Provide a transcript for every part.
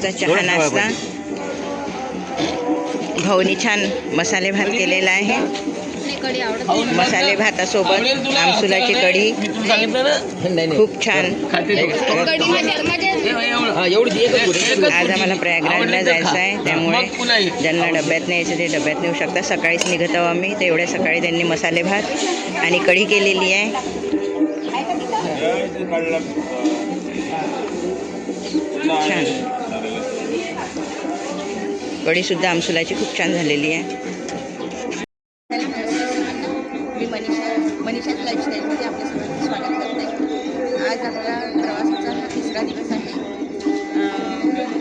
दुपारचा चहा नाश्ता. भाऊनी छान मसाले भात केलेला आहे. मसाले भातासोबत आमसुलाची कढी खूप छान. आज आम्हाला प्रयागराजला जायचं आहे, त्यामुळे ज्यांना डब्यात न्यायचं ते डब्यात नेऊ शकता. सकाळीच निघत आहोत आम्ही, तर एवढ्या सकाळी त्यांनी मसाले भात आणि कढी केलेली आहे. छान कढी सुद्धा आमसुलाची खूप छान झालेली आहे. मी मनीषा लाईफस्टाईलमध्ये आपल्या सर्वांचं स्वागत करते. आज आपला प्रवासाचा हा तिसरा दिवस आहे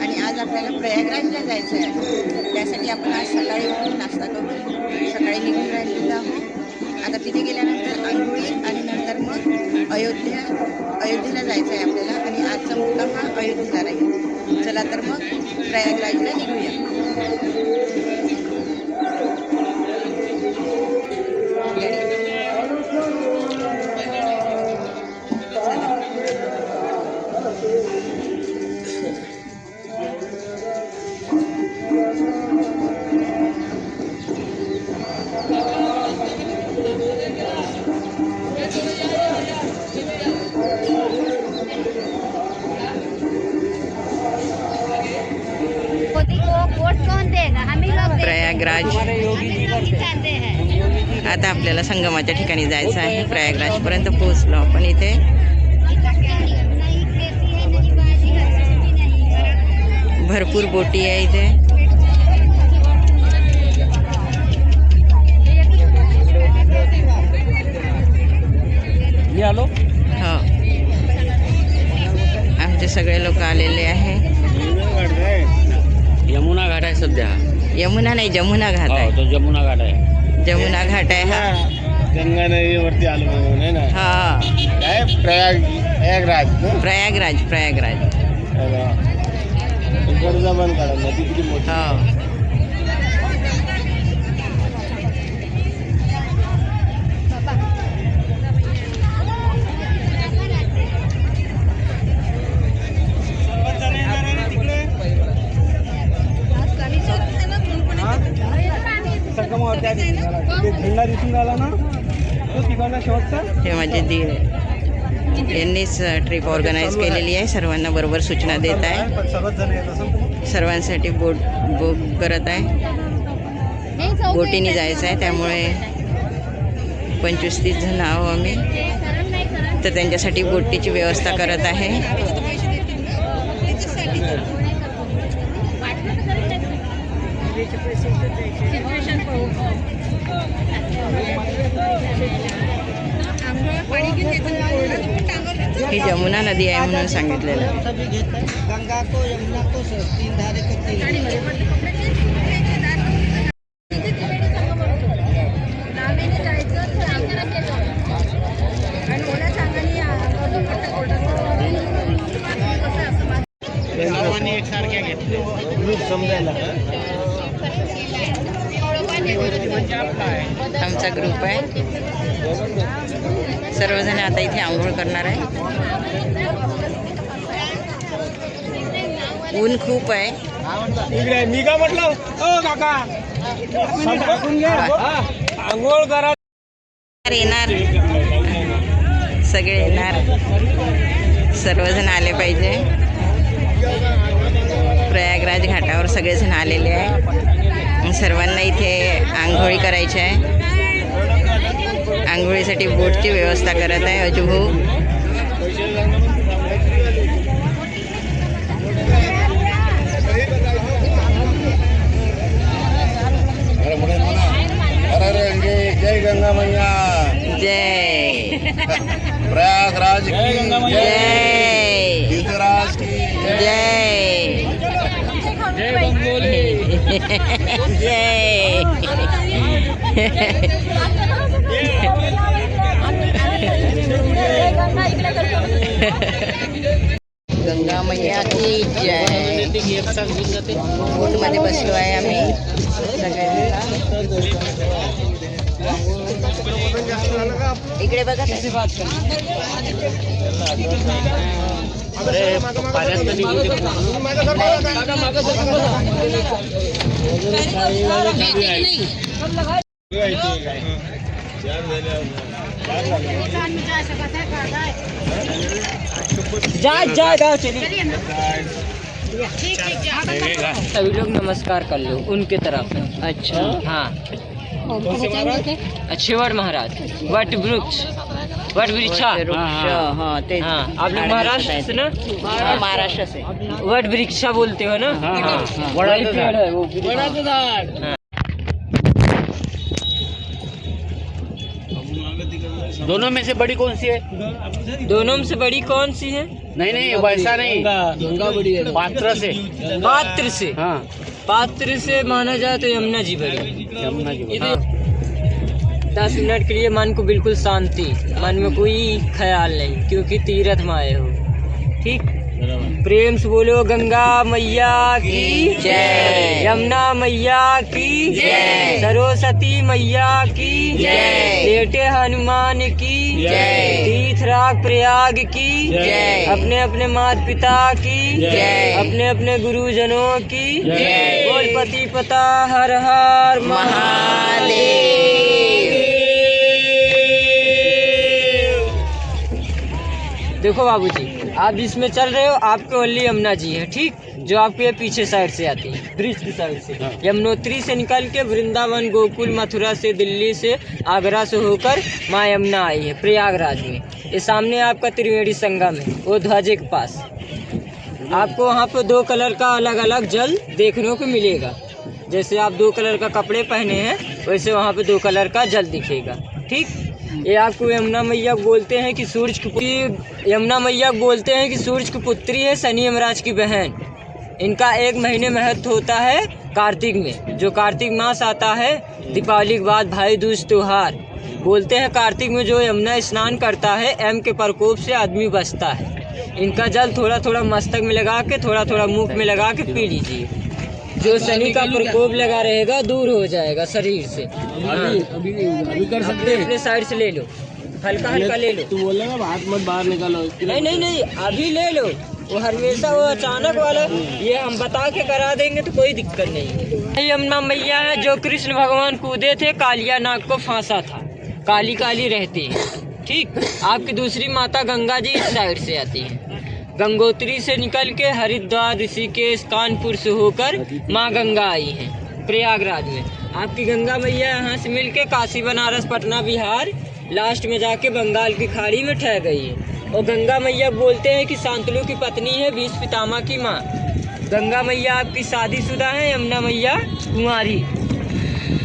आणि आज आपल्याला प्रयागराजला जायचं आहे. त्यासाठी आपण आज सकाळी उठून नाश्ता करून सकाळी निघून राहिलेलो आहोत. आता तिथे गेल्यानंतर आंघोळी आणि नंतर मग अयोध्येला जायचं आहे आपल्याला आणि आजचा मुक्काम हा अयोध्येला राहील. चला तर मग प्रयागराजला निघूया. प्रयागराज. आता आपल्याला संगमाच्या ठिकाणी जायचं आहे. प्रयागराजपर्यंत पोहोचलो आपण. इथे भरपूर बोटी आहे इथे. हो, आमचे सगळे लोक आलेले आहे. यमुना घाट आहे सध्या. यमुना नाही, जमुना घाट आहे. तो जमुना घाट आहे. जमुना घाट आहे हा. गंगा नदीवरती आलो आहे ना. हा, काय प्रयागराज. प्रयागराज. कर्जा बंद करा नदी किती मोठी. हो, झेंडा दिसून राहिला ना तो तिकडला शेवटचा. हे माझे दीर यांनीच ट्रिप ऑर्गनाईज केलेली आहे. सर्वांना बरोबर सूचना देत आहे. सर्वांसाठी बोट बुक करत आहे. बोटीने जायचं आहे, त्यामुळे 25-30 जण आहो आम्ही. तर त्यांच्यासाठी बोटीची व्यवस्था करत आहे. ही जमुना नदी आहे म्हणून सांगितलेलं. गंगा को यमुना को तीन धारे को तीन. आमचा ग्रुप आहे. सर्वजण आता इथे आंघोळ करणार आहे. ऊन खूप आहे. मी का म्हटलं काका आंघोळ करा. येणार सगळे येणार. सर्वजण आले पाहिजे. प्रयागराज घाटावर सगळेजण आलेले आहे. सर्वांना इथे आंघोळी करायची आहे. आंघोळीसाठी बोटची व्यवस्था करत आहे अजूभाऊ. जय गंगा मैया. जय प्रयागराज की जय. तीर्थराज की जय. जय बंगोली. जय. गंगा मैया की जय. बोटमध्ये बसलो आहे आम्ही सगळे. इकडे बघा. सभी लोग नमस्कार कर लो उनके तरफ। अच्छा हाँ। अच्छेवर महाराज वट वृक्ष हाँ ते हाँ, आप लोग महाराष्ट्र से ना? महाराष्ट्र से वट वृक्षा बोलते हो ना? हाँ, वही पेड़ है वो। हाँ। दोनों में से बड़ी कौन सी है? दोनों में से बड़ी कौन सी है? नहीं वैसा नहीं, गंगा बड़ी है। पात्र से। पात्र से? हाँ, पात्र से माना जाए तो यमुना जी बड़ी। यमुना जी। हाँ। 10 मिनट के लिए मन को बिल्कुल शांति, मन में कोई ख्याल नहीं, क्योंकि तीर्थ में आए हो। ठीक, प्रेम से बोलो गंगा मैया की जय, यमुना मैया की जय, सरस्वती मैया की जय, बेटे हनुमान की जय, तीर्थराज प्रयाग की जय, अपने अपने माता पिता की जय, अपने अपने गुरुजनों की जय। बोल पति पता हर हर महादेव। देखो बाबूजी, आप जिसमें चल रहे हो आपके ओनली यमुना जी है। ठीक, जो आपके ये पीछे साइड से आती है, ब्रिज की साइड से। यमुनोत्री से निकल के वृंदावन, गोकुल, मथुरा से, दिल्ली से, आगरा से होकर माँ यमुना आई है प्रयागराज में। ये सामने आपका त्रिवेणी संगम है, वो ध्वजे के पास। आपको वहाँ पे 2 कलर का अलग अलग जल देखने को मिलेगा। जैसे आप 2 कलर का कपड़े पहने हैं, वैसे वहाँ पे 2 कलर का जल दिखेगा। ठीक, ये आपको यमुना मैया बोलते हैं कि सूर्य की, यमुना मैया बोलते हैं कि सूर्य की पुत्री है, शनि यमराज की बहन। इनका 1 महीने महत्व होता है कार्तिक में। जो कार्तिक मास आता है, दीपावली के बाद भाई दूज त्योहार, बोलते हैं कार्तिक में जो यमुना स्नान करता है, एम के प्रकोप से आदमी बचता है। इनका जल थोड़ा थोड़ा मस्तक में लगा के, थोड़ा थोड़ा मुख में लगा के पी लीजिए। जो शनि का प्रकोप लगा रहेगा दूर हो जाएगा शरीर से। अभी कर सकते हैं। अपने साइड से ले लो, हल्का हल्का ले लो। तू बोल रहा है हाथ मत बाहर निकालो। नहीं, अभी ले लो। वो हमेशा वो अचानक वाला, ये हम बता के करा देंगे तो कोई दिक्कत नहीं। यमुना मैया है जो कृष्ण भगवान कूदे थे, कालिया नाग को फांसा था, काली काली रहती है। ठीक, आपकी दूसरी माता गंगा जी इस साइड से आती है। गंगोत्री से निकल के हरिद्वार, ऋषिकेश, कानपुर से होकर माँ गंगा आई है प्रयागराज में। आपकी गंगा मैया यहाँ से मिलके काशी, बनारस, पटना, बिहार, लास्ट में जाके बंगाल की खाड़ी में ठहर गई है। और गंगा मैया बोलते हैं कि शांतनु की पत्नी है, भीष्म पितामह की माँ। गंगा मैया आपकी शादीशुदा है, यमुना मैया कुंवारी।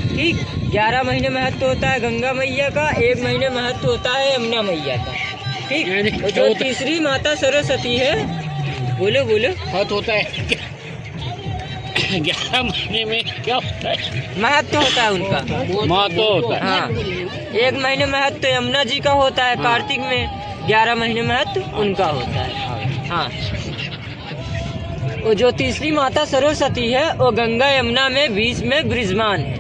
ठीक, 11 महीने महत्व होता है गंगा मैया का, 1 महीने महत्व होता है यमुना मैया का। ठीक, और जो तीसरी माता सरस्वती है, बोलो बहुत होता है 11 महीने में क्या होता है? महत्व होता है उनका। महत्व होता है। हाँ, 1 महीने महत्व यमुना जी का होता है कार्तिक में, 11 महीने महत्व उनका होता है। हाँ, वो जो तीसरी माता सरस्वती है, वो गंगा यमुना में बीच में विराजमान है,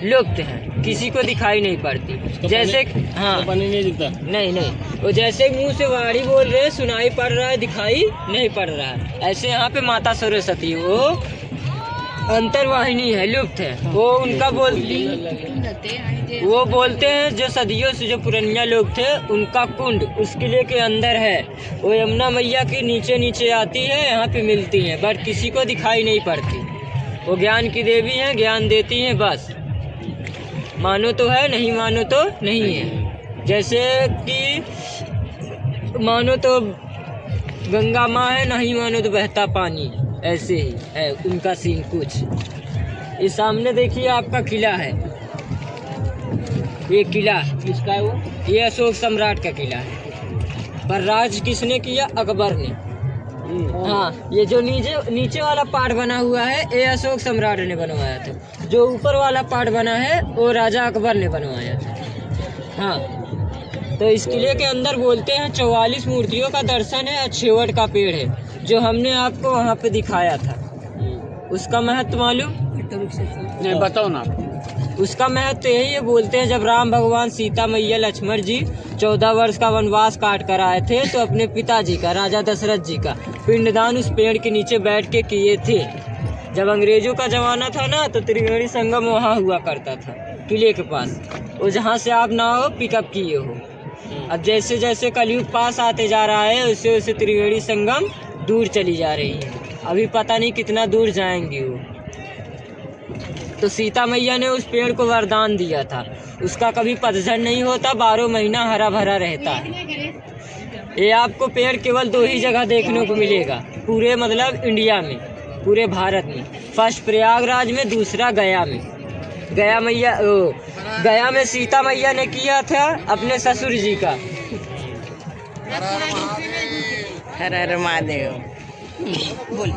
लुप्त है, किसी को दिखाई नहीं पड़ती। जैसे हाँ, पानी नहीं दिखता। नहीं, वो जैसे मुंह से वाणी बोल रहे हैं, सुनाई पड़ रहा है, दिखाई नहीं पड़ रहा है, ऐसे यहाँ पे माता सरस्वती वो अंतर्वाहिनी है, लुप्त है। वो उनका वो बोलते हैं जो सदियों से जो पुरानिया लोग थे, उनका कुंड उस किले के अंदर है। वो यमुना मैया की नीचे नीचे आती है, यहाँ पे मिलती हैं, बट किसी को दिखाई नहीं पड़ती। वो ज्ञान की देवी हैं, ज्ञान देती हैं बस। मानो तो है, नहीं मानो तो नहीं है। जैसे कि मानो तो गंगा माँ है, नहीं मानो तो बहता पानी, ऐसे ही है उनका सीन कुछ। ये सामने देखिए आपका किला है, ये किला किसका है? वो ये अशोक सम्राट का किला है। पर राज किसने किया? अकबर ने। हाँ, ये जो नीचे वाला पार्ट बना हुआ है, ये अशोक सम्राट ने बनवाया था। जो ऊपर वाला पार्ट बना है, वो राजा अकबर ने बनवाया था। हाँ, तो इस किले के अंदर बोलते हैं 44 मूर्तियों का दर्शन है, अच्छेवट का पेड़ है, जो हमने आपको वहाँ पे दिखाया था। उसका महत्व मालूम? नहीं, बताओ ना। उसका महत्व यही है, बोलते हैं जब राम भगवान, सीता मैया, लक्ष्मण जी 14 वर्ष का वनवास काट कर आए थे तो अपने पिताजी का, राजा दशरथ जी का पिंडदान उस पेड़ के नीचे बैठ के किए थे। जब अंग्रेजों का ज़माना था ना तो त्रिवेणी संगम वहाँ हुआ करता था, किले के पास, वो जहाँ से आप नाव पिकअप किए हो। अब जैसे जैसे कलयुग पास आते जा रहा है वैसे वैसे त्रिवेणी संगम दूर चली जा रही है। अभी पता नहीं कितना दूर जाएंगी वो। तो सीता मैया ने उस पेड़ को वरदान दिया था, उसका कभी पतझड़ नहीं होता, 12 महीना हरा भरा रहता है। ये आपको पेड़ केवल 2 ही जगह देखने को मिलेगा पूरे मतलब इंडिया में, पूरे भारत में। फर्स्ट प्रयागराज में, दूसरा गया में। गया में सीता मैया ने किया था अपने ससुर जी का। हर हर महादेव। बोल।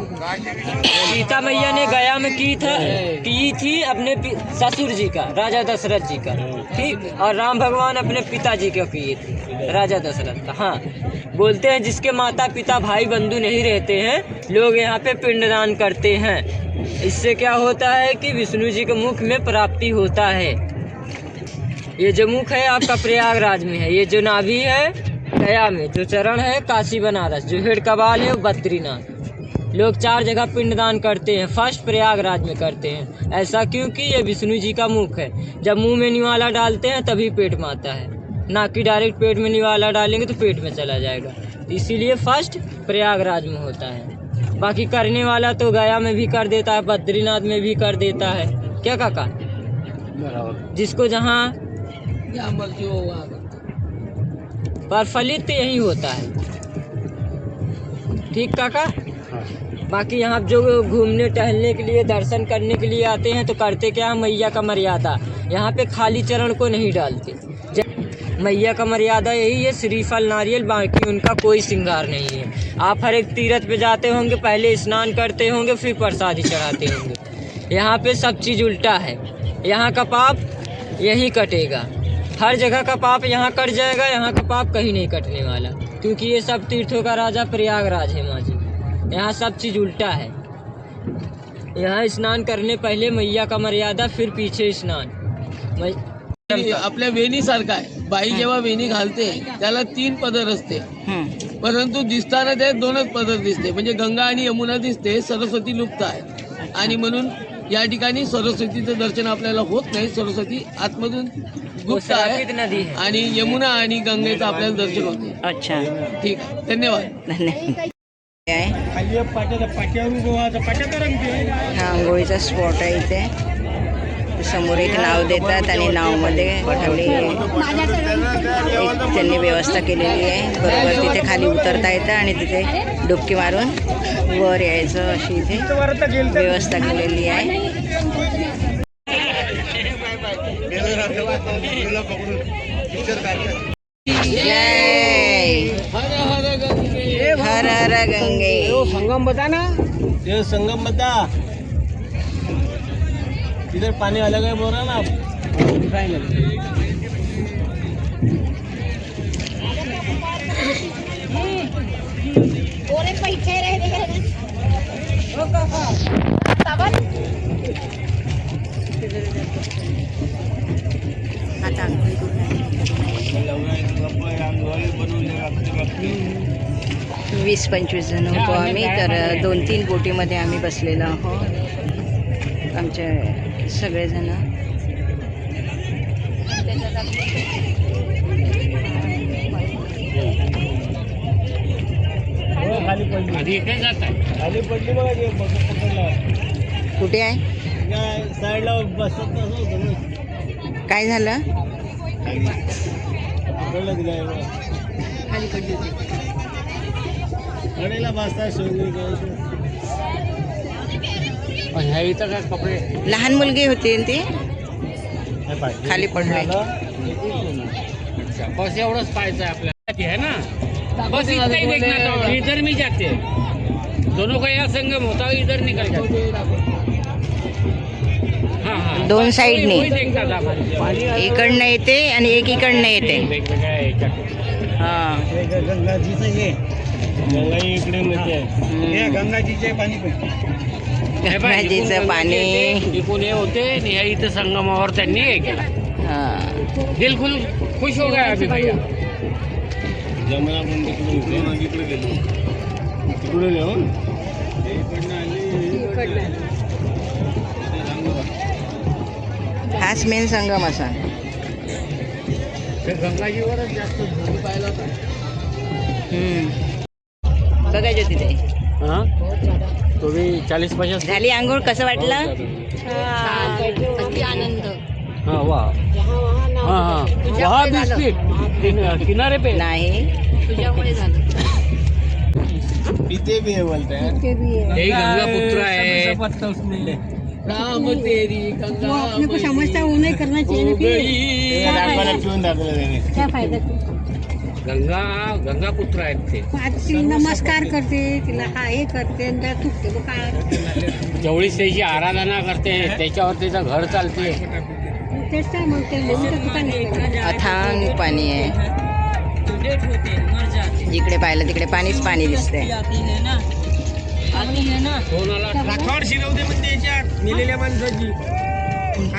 सीता मैया ने गया में की थी अपने ससुर जी का, राजा दशरथ जी का, ठीक। और राम भगवान अपने पिताजी का किए थे, राजा दशरथ का। हाँ, बोलते हैं जिसके माता पिता भाई बंधु नहीं रहते हैं, लोग यहाँ पे पिंडदान करते हैं। इससे क्या होता है कि विष्णु जी के मुख में प्राप्ति होता है। ये जो मुख है आपका प्रयागराज में है, ये जो नाभि है गया में, जो चरण है काशी बनारस, जो हेड कबाल है वो बद्रीनाथ। लोग 4 जगह पिंडदान करते हैं, फर्स्ट प्रयागराज में करते हैं। ऐसा क्योंकि ये विष्णु जी का मुख है। जब मुंह में निवाला डालते हैं तभी पेट में आता है, ना कि डायरेक्ट पेट में निवाला डालेंगे तो पेट में चला जाएगा। इसीलिए फर्स्ट प्रयागराज में होता है। बाकी करने वाला तो गया में भी कर देता है, बद्रीनाथ में भी कर देता है। क्या काका? जिसको जहाँ मर्जी हो पर फलित तो यही होता है, ठीक काका। बाकी यहाँ जो घूमने टहलने के लिए, दर्शन करने के लिए आते हैं तो करते क्या, मैया का मर्यादा यहाँ पे खाली चरण को नहीं डालते। मैया का मर्यादा यही है, श्रीफल नारियल, बाकी उनका कोई श्रृंगार नहीं है। आप हर एक तीर्थ पे जाते होंगे, पहले स्नान करते होंगे, फिर प्रसादी चढ़ाते होंगे। यहाँ पे सब चीज़ उल्टा है। यहाँ का पाप यहीं कटेगा, हर जगह का पाप यहाँ कट जाएगा, यहाँ का पाप कहीं नहीं कटने वाला, क्योंकि ये सब तीर्थों का राजा प्रयागराज है माँ जी। यहाँ सब चीज़ उल्टा है। यहाँ स्नान करने पहले मैया का मर्यादा, फिर पीछे स्नान। आपल्या वेणी सारखा आहे। बाई जेव्हा वेणी घालते त्याला 3 पदर असते, परंतु दिसताना ते 2च पदर दिसते, म्हणजे गंगा आणि यमुना दिसते, सरस्वती लुप्त आहे। आणि म्हणून या ठिकाणी सरस्वतीचं दर्शन आपल्याला होत नाही। सरस्वती आतमधून गुप्त आहे आणि यमुना आणि गंगेचं आपल्याला दर्शन होते। अच्छा, ठीक, धन्यवाद। धन्यवाद। खाली पाट्यावर हा आंघोळीचा स्पॉट आहे इथे। समोर एक नाव देतात आणि नावमध्ये खाली एक त्यांनी व्यवस्था केलेली आहे। बरोबर तिथे खाली उतरता येतं आणि तिथे डुबकी मारून वर यायचं, अशी इथे व्यवस्था केलेली आहे। जय हर हर गंगे। संगम बता ना, ये संगम बता। इधर पानी अलग है बोल रहा ना आता 20-25 जण होतो आम्ही, तर 2-3 बोटीमध्ये आम्ही बसलेलो आहोत, आमचे सगळेजण। खाली पडली बघा, कुठे आहे? साईडला बसत नसो। काय झालं? खाली पडली होती, कडेला बसता शोधली। कपडे लहान मुलगी होती ती, खाली पडली। बस एवढंच पाहायचं आपल्याला है ना, बस इतना ही देखना था। इधर में जाते दोनों का यहाँ संगम होता है, इधर निकल जाते। हाँ हाँ, दोन साईडने देखता था इकडनं येते आणि एक इकडनं येते। हां, गंगाजीचं हे गंगा इकडे मध्ये आहे, गंगाजीचे पाणी पण हे बघ, गंगाजीचं इकडून पाणी गंगाजी येते, इकडून हे होते आणि ह्या इथं संगमावर त्यांनी हे केला. हा. बिलकुल खुश हो गया अभी भैया. हाच मेन संगम असा. ते गंगाजीवरच जास्त धोनी पाहिला होता. बघायचे तिथे. हाँ तो भी 40-50 झाली आंघोळ, कसं वाटलं? आनंद. हाँ वाह हाँ हाँ वहाँ बिस्किट किनारे पे नाही. तुझ्यामुळे झालं. यही गंगा पुत्र है. राम तेरी गंगा अपने को समझता वो नहीं करना चाहिए ना फिर. क्या फायदा? गंगा पुत्र आहेत ते. आज तिला नमस्कार करते, तिला हा हे करते आणि त्या थुकते मग काय. जेवढी त्याची आराधना करते त्याच्यावर त्याचं घर चालते. तेच तर मग ते म्हणून तुका नाही. अथांग पाणी आहे. जिकडे पाहिलं तिकडे पाणीच पाणी दिसतंय.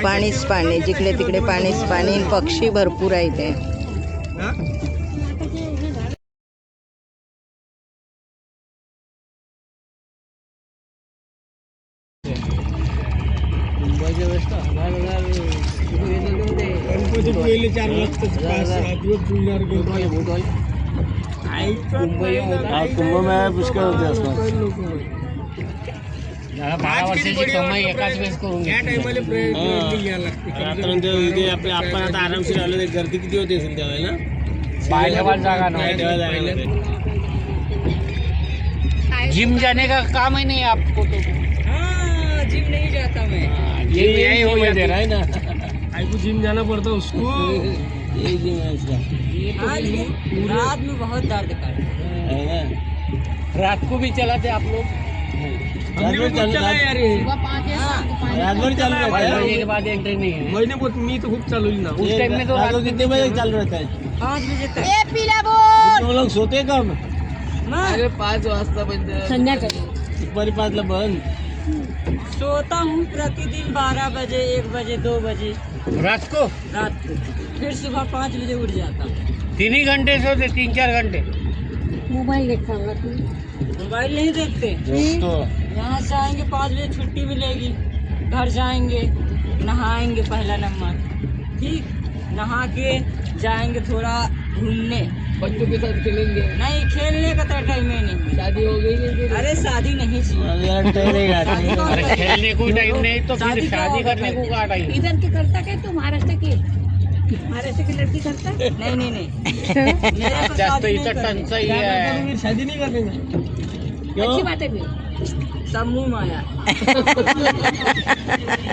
पाणीच पाणी, जिकडे तिकडे पाणीच पाणी. पक्षी भरपूर आहे इथे. जरा 12 वर्षाची कमाई एकाच वेळेस करून घेतली. आपण आता आरामशीर आलो, गर्दी किती होती असेल त्यावेळेला. पायला जागा नव्हती. जिम जाने का काम ही नहीं आपको तो. जिम नहीं जाता मैं. जिम यही हो दे रहा है ना. आईको जिम जाना पड़ता उसको. यही जिम है इसका. रात में बहुत दर्द करता है. रात को भी चलाते आप लोग. हमने भी खूप चला यार हे. रातभर चालू रहता 5 है. बजे के बाद एंट्री नहीं है. मैंने बहुत मी तो खूप चालवली ना. उस टाइम में तो रात को रात कितने बजे चालू रहता है? 5 बजे तक. तुम लोग सोते कब? अरे 5 वाजता बंद. संध्याकाळी दुपारी 5 ला बंद. सोता हूँ प्रतिदिन 12 बजे, 1 बजे, 2 बजे रात को रात को. फिर सुबह 5 बजे उठ जाता हूँ. 3 ही घंटे सोते, 3-4 घंटे. मोबाईल देखा होगा तू. मोबाइल नहीं देखते. तो यहाँ से आएंगे 5 बजे छुट्टी मिलेगी. घर जाएंगे, नहाएंगे पहला नंबर. ठीक, नहा के जाएंगे थोड़ा घूमने. बच्चों के साथ खेलेंगे. नहीं, खेलने का तो टाइम ही नहीं. शादी हो गई नहीं. अरे शादी नहीं चाहिए. शादी कौन अरे करे? खेलने को टाइम नहीं तो शादी फिर क्या शादी होगा करने फिर? को क्या टाइम. इधर की करता क्या तू? महाराष्ट्र की लड़की करता. नहीं नहीं नहीं. मेरे को जास्त शादी नहीं इथं करनी. टंचाई आहे. फिर शादी नहीं करने का. अच्छी बात है फिर. सब मुंह माया.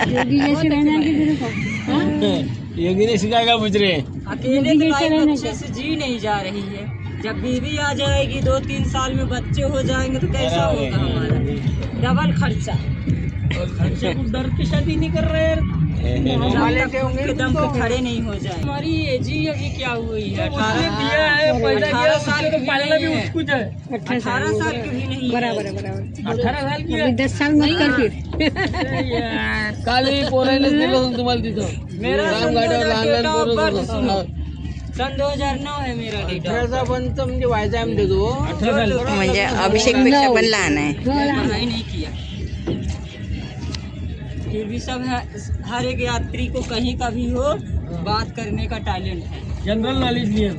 योगी जैसे रहना कि तेरे को. योगी ने सिखाएगा मुझे. अकेले की लाइफ अच्छे से जी नहीं जा रही है. जब बीवी आ जाएगी 2-3 साल में बच्चे हो जाएंगे तो कैसा होगा हमारा. डबल खर्चा. खर्चे को डर के शादी नहीं कर रहे यार. जब तक उनके दम पे खड़े नहीं हो जाए. हमारी एज ही अभी क्या हुई है? उसने दिया है, पैदा किया, 18 साल उसने तो की पालना नहीं भी है. उसको है. 18 साल की भी नहीं है. बराबर है बराबर. 18 साल की अभी 10 साल मत कर फिर. काल पोरायलाच दिलं होतं तुम्हाला तिथं. मेरा सन रामघाटावर लहान 2000 लहान पोरं बर्थ होतं. सुनो. सन 2009 है मेरा डेट. 18 पर्यंत म्हणजे व्हायचा आम्ही देतो. 18 साल. म्हणजे अभिषेकपेक्षा पण लहान आहे. पढ़ाई नहीं किया. फिर भी सब हर एक यात्री को कहीं का भी हो बात करने का टैलेंट है. जनरल नॉलेज नहीं है,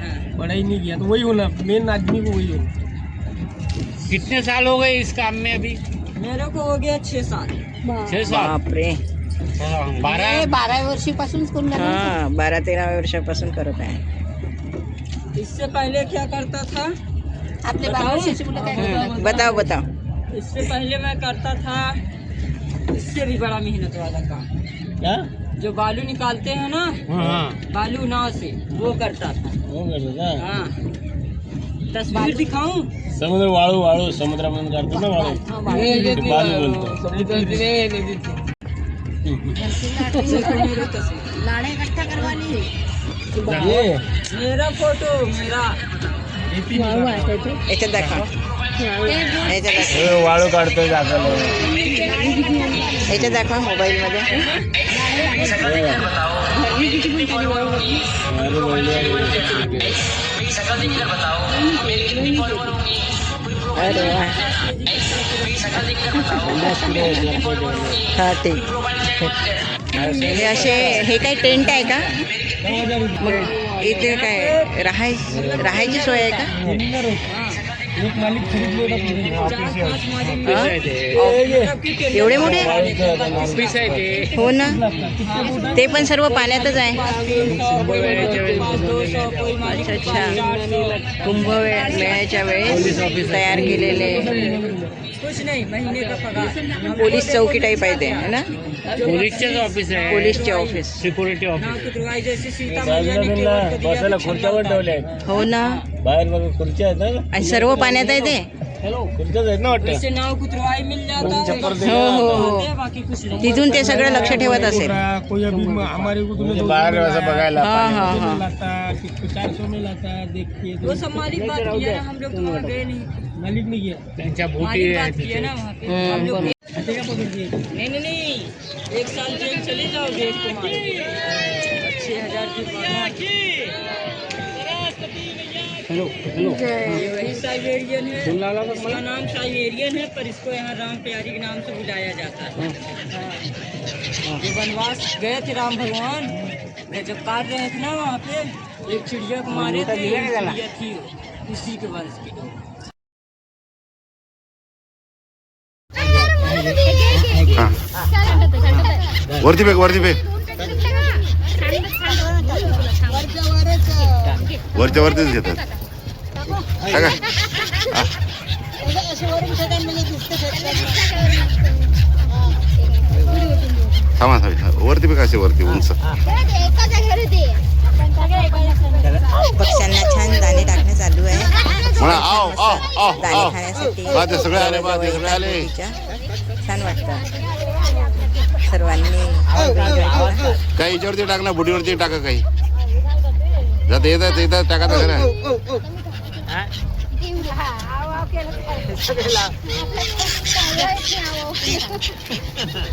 हाँ. पढ़ाई नहीं किया तो वही होना. मेन आदमी को वही है. कितने साल हो गए इस काम में अभी. मेरे को हो गया 6 साल. 6 साल. बापरे. 12 वर्षीपासून कोण हा, 12-13 वर्षापासून करत आहे. इससे पहले क्या करता था? आपले बताओ. 12 वर्षाची मुलं काय बताओ बताओ. इससे पहले मैं करता था इससे भी बड़ा मेहनत वाला काम. क्या? जो बालू निकालते हैं ना, हाँ. बालू नाव से, वो करता था. हो करतो का? हाँ. तस्वीर दिखाऊं? समुद्र वाळू वाळू समुद्रामधून काढतात ना वाळू. हे ते बालू बोलतो. समुद्राची नाही, नदीची. मेरी तस्वीर. लाडे इकट्ठा करवाली. ये मेरा फोटो मेरा. वाह वाह. याच्यात दाखवा. ह्याच्यात दाखव. वाळू काढतोय ह्याच्यात दाखवा मोबाईलमध्ये. अरे वा. हा ठीक. हे असे हे काय टेंट आहे का? मग इथे काय राहायची सोय आहे का? एक मालिक खरीदले एवढे मोठे? ऑफिस आहे ते. हो ना, ते पण सर्व पाण्यातच आहे. अच्छा अच्छा. कुंभमेळ्याच्या वेळेस तयार केलेले कुछ नहीं, महीने का पगार. पोलीस चौकी टाईप आहे ते, है ना? पोलीसचेच ऑफिस आहे. पोलीसचे ऑफिस. Security office. जैसे सीता मैया ने केवल बसायला खुर्च्यावर ठेवले आहेत. हो ना, बाहेर बघा खुर्च्या आहेत ना. आणि सर्व पाण्यात आहे ते. खुर्च्याच आहेत ना वाटतं. जैसे नाव को तुरवाई मिल जाता है. हो हो हो. बाकी कुछ नहीं. तिथून ते सगळं लक्ष ठेवत असेल. कोई अभी हमारे को तुम्हें बाहर असं बघायला हाँ हाँ हाँ. लाता किसको 400 में लाता देखिए वो सब मालिक बात किया ना, हम लोग तो वहाँ गए नहीं. मालिक नहीं किया त्यांच्या बोटी मालिक आहे बात किया तिथे. ना वहाँ पे. हम लोग ऐसे क्या पकड़ दिए नहीं, 1 साल जेल चले जाओगे तुम्हारे. 6,000 की हेलो ये वही साइबेरियन है. इसका नाम साइबेरियन है, पर इसको यहाँ राम प्यारी के नाम से बुलाया जाता है. हाँ. ये वनवास गए थे राम भगवान, जब काट रहे थे ना वहाँ पे, एक चिड़िया को मारे थे. एक चिड़िया थी उसी के वंश की. वरती फेक वरती फेक वरच्या वरतीच घेतात टाका. थांबा वरती फेक असे वरती उंच. पक्ष्यांना छान दाणे टाकणं चालू आहे. म्हणा आओ आओ आओ दाणे आओ. खाण्यासाठी बा ते सगळे आले बा ते सगळे आले. छान वाटतं सर्वांनी. काही याच्यावरती टाक ना बुडीवरती टाका काही जाता येतात टाका तर खरं.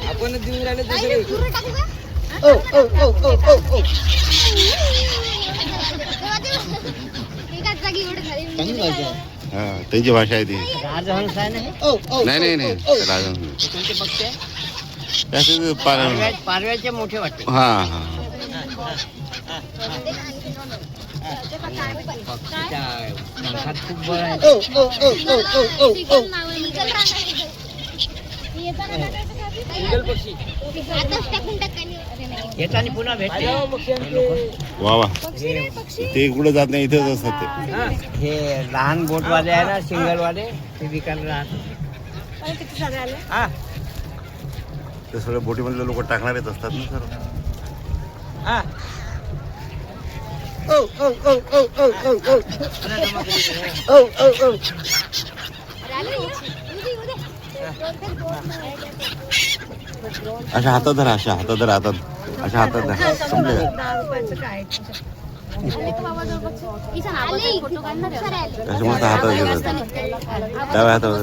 आपण देऊन राहिले दुसरे. हा त्यांची भाषा आहे ती. नाही राजहंस पारव्याचे मोठे वाटते. हा हा. खूप बरं आहे. येताना पुन्हा भेटते. वा वा. ते कुठं जात नाही इथेच असतात ते. हे लहान बोटवाले आहे ना, सिंगलवाले, ते विकायला राहतात. हा. ते सगळे बोटीमधले लोक टाकणारेच असतात ना सर. हा. अशा हातात धरा अशा हातात धरा संपले का? कशा मस्त हातात घेतात डाव्या हातावर.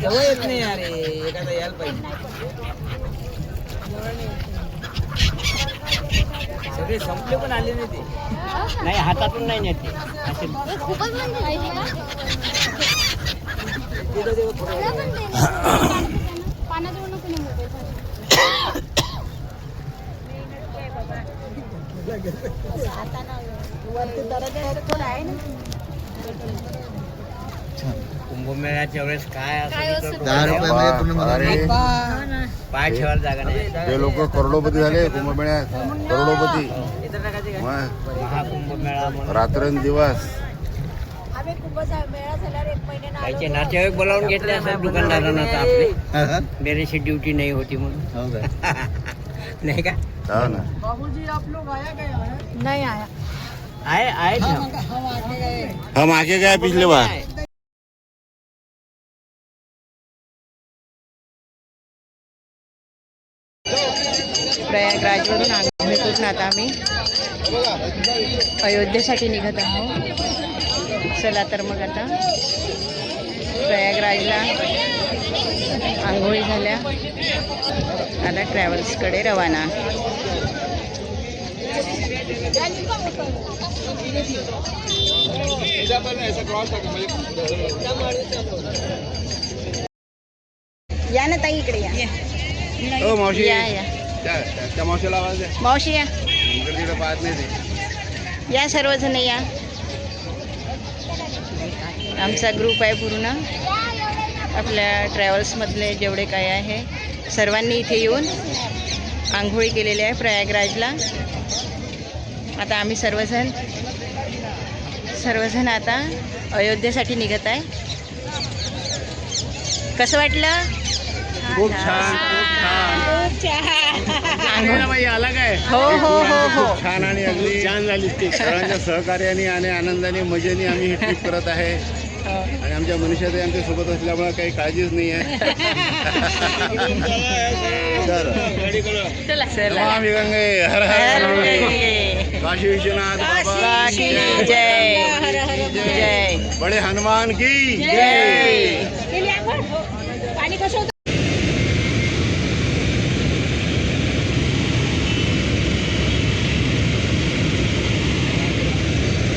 जवळ येत नाही अरे, एखादा यायला पाहिजे. सगळे संपले पण आले नाही ते. नाही हातातून नाही नेते असे. कुंभमेळ्याच्या वेळेस काय असं 10 रुपये पाय ठेवायला जागा नाही. ते लोक करोडोपती झाले कुंभमेळ्यात. करोडोपती महाकुंभमेळा म्हणून रात्रंदिवस. काहीचे नातेवाईक बोलावून घेतले असं दुकानदारांना. तर आपले मेरेची ड्युटी नाही होती म्हणून. नाही का? हो ना. नाही आया. आहे ना. हम आगे गए पिछले बार. प्रयागराजवरून करून आंघोळ करून आता आम्ही अयोध्येसाठी निघत आहोत. चला तर मग आता प्रयागराजला आंघोळी झाल्या, आता ट्रॅव्हल्सकडे रवाना. या ना ताई, इकडे या. हो मावशी, या या त्या मावशीला आवाज द्या. मावशी या, इकडे तिकडे पाहत नाही ते. या सर्वजण या. आमचा ग्रुप आहे पूर्ण, आपल्या ट्रॅव्हल्समधले जेवढे काय आहे सर्वांनी इथे येऊन आंघोळी केलेली आहे प्रयागराजला. आता आम्ही सर्वजण आता अयोध्येसाठी निघत आहे. कसं वाटलं? खूप छान, खूप छान. बाई आला काय? हो हो हो हो. खूप छान आणि अगदी छान झाली. सर्वांच्या सहकार्याने आणि आनंदाने मजेने आम्ही ही ट्रिप करत आहे. आणि आमच्या मनुष्यात आमच्या सोबत असल्यामुळे काही काळजीच नाही आहे. चला नमामि गंगे हर हर गंगे. काशी विश्वनाथ बाबा की जय. जय बड़े हनुमान की जय.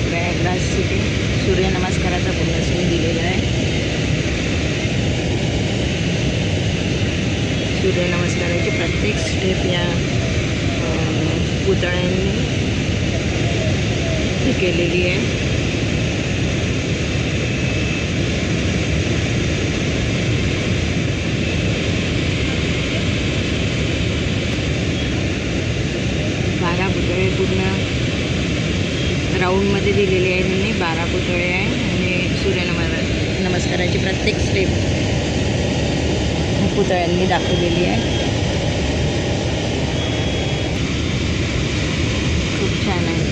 प्रयागराज सिटी सूर्यनमस्काराचा पुण्यश्री दिलेला आहे. सूर्यनमस्काराची प्रत्येक स्टेप या पुतळ्यांनी ही केलेली आहे. बारा पुतळे पूर्ण राऊंडमध्ये दिलेले आहे त्यांनी. 12 पुतळे आहे आणि सूर्यनमस्काराची प्रत्येक स्टेप पुतळ्यांनी दाखवलेली आहे. खूप छान आहे.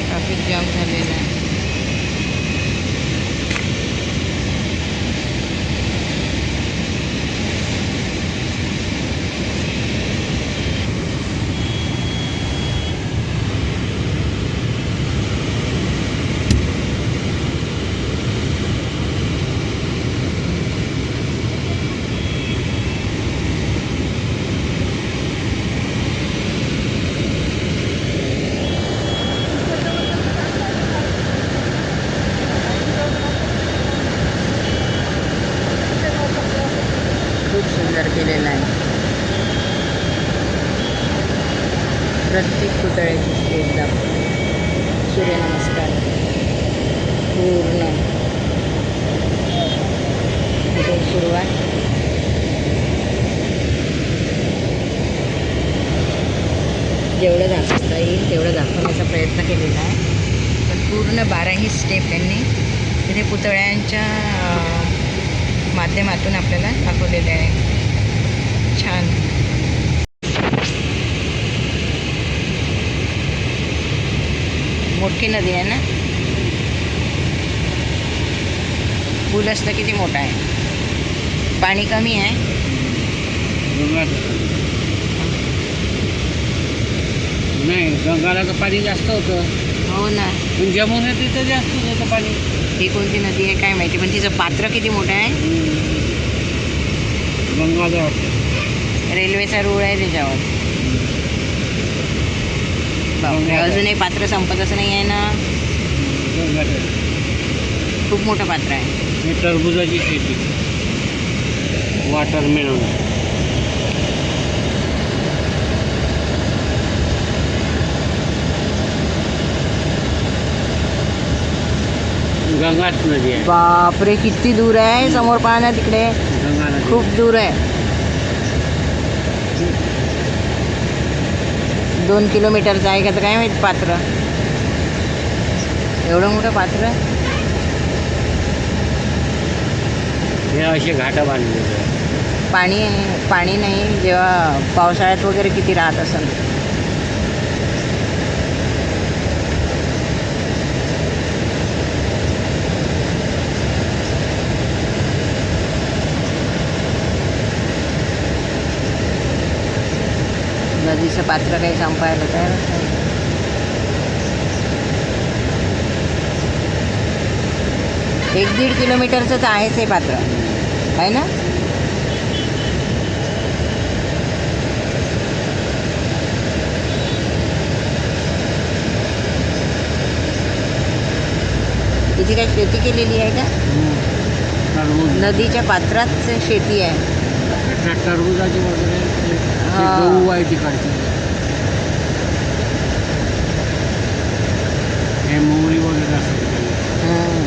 ट्रॅफिक जाम झालेला आहे. खूप सुंदर केलेला आहे. प्रत्येक पुतळ्याची स्टेप दाखवली. सूर्यनमस्कार पूर्ण इथे सुरुवात. जेवढं दाखवता येईल तेवढं दाखवण्याचा प्रयत्न केलेला आहे. तर पूर्ण 12ही स्टेप त्यांनी इथे पुतळ्यांच्या माध्यमातून आपल्याला दाखवलेले आहे. छान. मोठी नदी आहे ना. पूल असतं किती मोठा आहे. पाणी कमी आहे. नाही, गंगाला तर पाणी जास्त होतं. हो ना. पण जमुना तिथं जास्त होतं पाणी. ही कोणती नदी आहे काय माहिती, पण तिचं पात्र किती मोठं आहे. गंगाला वाटतं. रेल्वेचा रूळ आहे त्याच्यावर. बापरे, अजूनही पात्र संपतच नाही आहे ना. खूप मोठं पात्र आहे. ही टरबुजाची शेती, वॉटरमेलन. गंगाच नदी आहे. बापरे, किती दूर आहे. समोर पाहा ना तिकडे, गंगा नदी खूप दूर आहे. 2 किलोमीटरचं आहे का तर काय माहिती पात्र. एवढं मोठं पात्र. हे असे घाटा बांधलेले. पाणी नाही. जेव्हा पावसाळ्यात वगैरे किती राहत असेल. नदीचं पात्र काही संपायला तयार नाही. एक 1.5 किलोमीटरचं तर आहेच हे पात्र आहे ना. इथे काय शेती केलेली आहे का? नदीच्या पात्रात शेती आहे. टरबुजाची वगैरे हा. गहू आहे तिकडची, हे मोहरी वगैरे असं हं.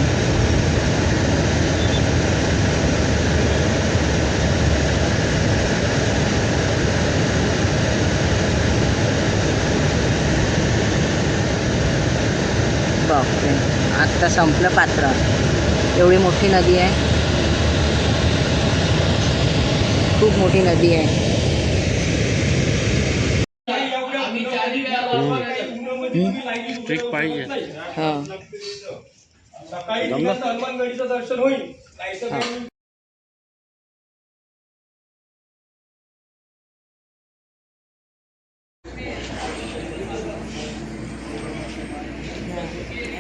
बापरे, आत्ता संपलं पात्र. एवढी मोठी नदी आहे, खूप मोठी नदी आहे. ट्रिक पाहिजे. हो. सकाळी हनुमानगडीचं दर्शन होईल. नाहीतर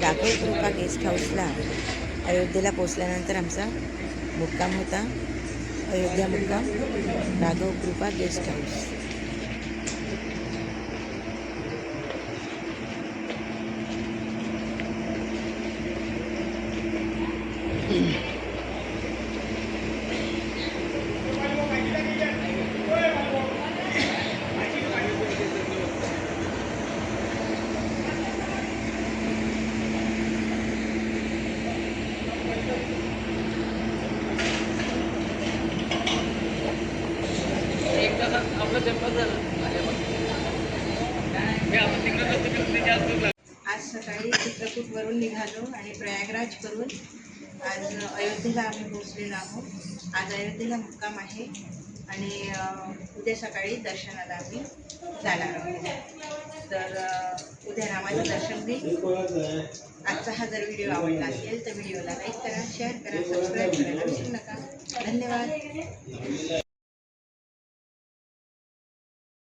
राघव कृपा गेस्ट हाऊसला अयोध्येला पोचल्यानंतर आमचा मुक्काम होता. अयोध्या मुक्काम राघव कृपा गेस्ट हाऊस. आज सकाळी चित्रकूटवरून निघालो आणि प्रयागराज करून आज अयोध्येला आम्ही पोचलेलो आहोत. आज अयोध्येला मुक्काम आहे आणि उद्या सकाळी दर्शनाला आम्ही जाणार आहोत. तर उद्या रामाचं दर्शन घेईल. आजचा हा जर व्हिडिओ आवडला असेल तर व्हिडिओला लाईक करा, शेअर करा, सबस्क्राईब करायला विसरू नका. धन्यवाद.